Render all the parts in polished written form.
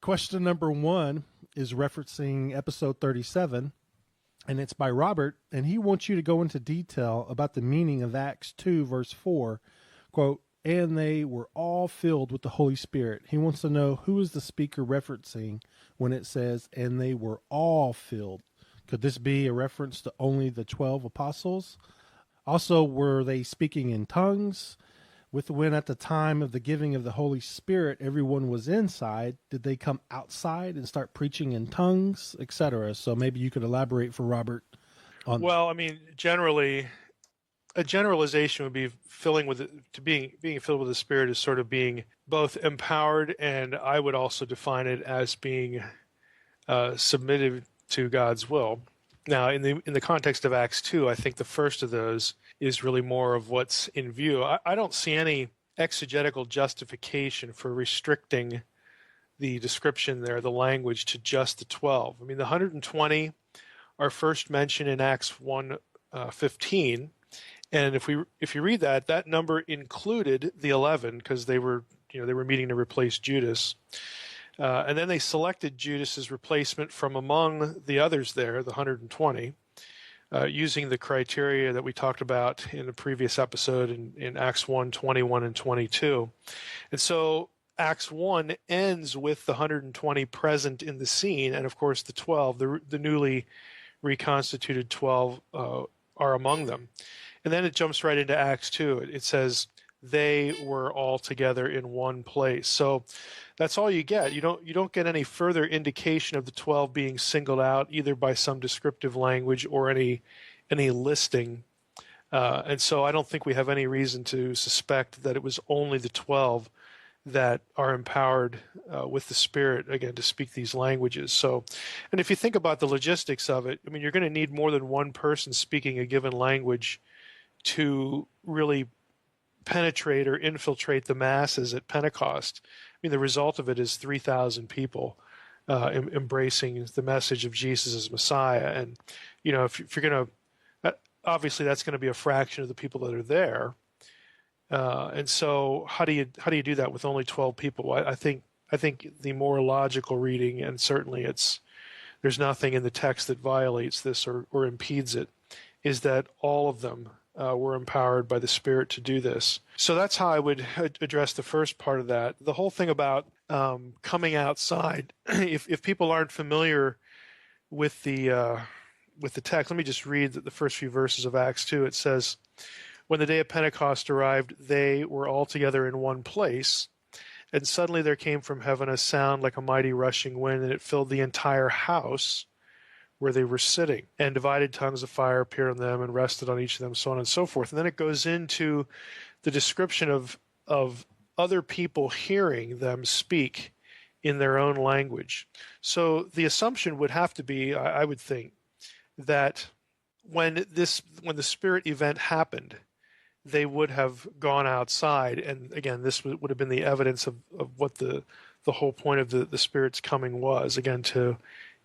Question number 1 is referencing episode 37, and it's by Robert, and he wants you to go into detail about the meaning of Acts 2, verse 4, quote, and they were all filled with the Holy Spirit. He wants to know who is the speaker referencing when it says, and they were all filled. Could this be a reference to only the 12 apostles? Also, were they speaking in tongues? When at the time of the giving of the Holy Spirit, everyone was inside, did they come outside and start preaching in tongues, etc.? So maybe you could elaborate for Robert on. Well, I mean, generally, a generalization would be being filled with the Spirit is sort of being both empowered, and I would also define it as being submitted to God's will. Now, in the context of Acts 2, I think the first of those is really more of what's in view. I don't see any exegetical justification for restricting the description there, the language, to just the 12. I mean, the 120 are first mentioned in Acts 1:15, and if you read that number included the 11 because they were meeting to replace Judas. And then they selected Judas's replacement from among the others there, the 120, using the criteria that we talked about in the previous episode in Acts 1:21 and 22. And so Acts 1 ends with the 120 present in the scene, and of course the 12, the newly reconstituted 12, are among them. And then it jumps right into Acts 2. It says, they were all together in one place. So that's all you get. You don't get any further indication of the 12 being singled out either by some descriptive language or any listing. And so I don't think we have any reason to suspect that it was only the 12 that are empowered with the Spirit, again, to speak these languages. So, and if you think about the logistics of it, I mean, you're going to need more than one person speaking a given language to really penetrate or infiltrate the masses at Pentecost. I mean, the result of it is 3,000 people embracing the message of Jesus as Messiah. And, if you're going to, obviously that's going to be a fraction of the people that are there. And so how do you do that with only 12 people? I think the more logical reading, and certainly there's nothing in the text that violates this or impedes it, is that all of them were empowered by the Spirit to do this. So that's how I would address the first part of that. The whole thing about coming outside, if people aren't familiar with the text, let me just read the first few verses of Acts 2. It says, when the day of Pentecost arrived, they were all together in one place, and suddenly there came from heaven a sound like a mighty rushing wind, and it filled the entire house where they were sitting, and divided tongues of fire appeared on them and rested on each of them, so on and so forth. And then it goes into the description of other people hearing them speak in their own language. So the assumption would have to be, I would think, that when the Spirit event happened, they would have gone outside. And again, this would have been the evidence of what the whole point of the Spirit's coming was, again, to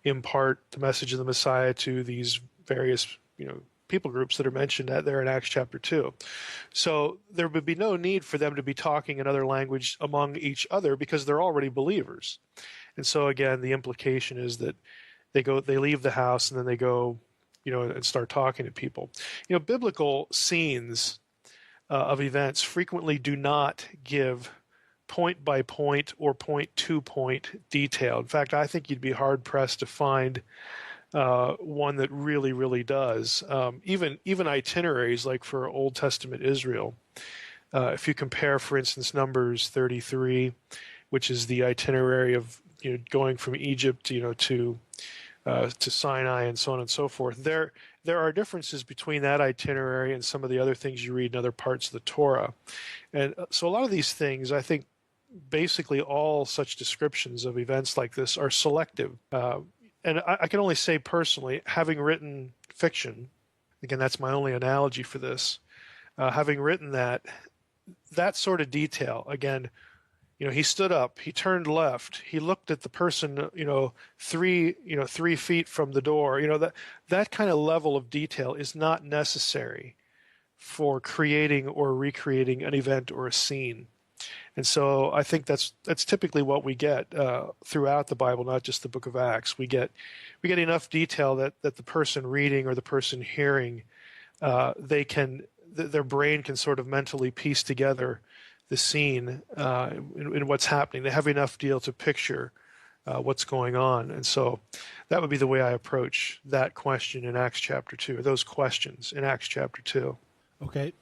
impart the message of the Messiah to these various, people groups that are mentioned there in Acts chapter 2. So there would be no need for them to be talking another language among each other because they're already believers. And so again, the implication is that they leave the house and then they go, and start talking to people. Biblical scenes of events frequently do not give point by point or point to point detail. In fact, I think you'd be hard pressed to find one that really, really does. Even itineraries like for Old Testament Israel. If you compare, for instance, Numbers 33, which is the itinerary of going from Egypt, to Sinai and so on and so forth. There are differences between that itinerary and some of the other things you read in other parts of the Torah. And so a lot of these things, I think, basically all such descriptions of events like this are selective. And I can only say personally, having written fiction, again, that's my only analogy for this, having written that sort of detail, again, he stood up, he turned left, he looked at the person, 3 feet from the door, that kind of level of detail is not necessary for creating or recreating an event or a scene. And so I think that's typically what we get throughout the Bible, not just the book of Acts. We get enough detail that the person reading or the person hearing, their brain can sort of mentally piece together the scene in what's happening. They have enough deal to picture what's going on. And so that would be the way I approach that question in Acts chapter 2, those questions in Acts chapter 2. Okay.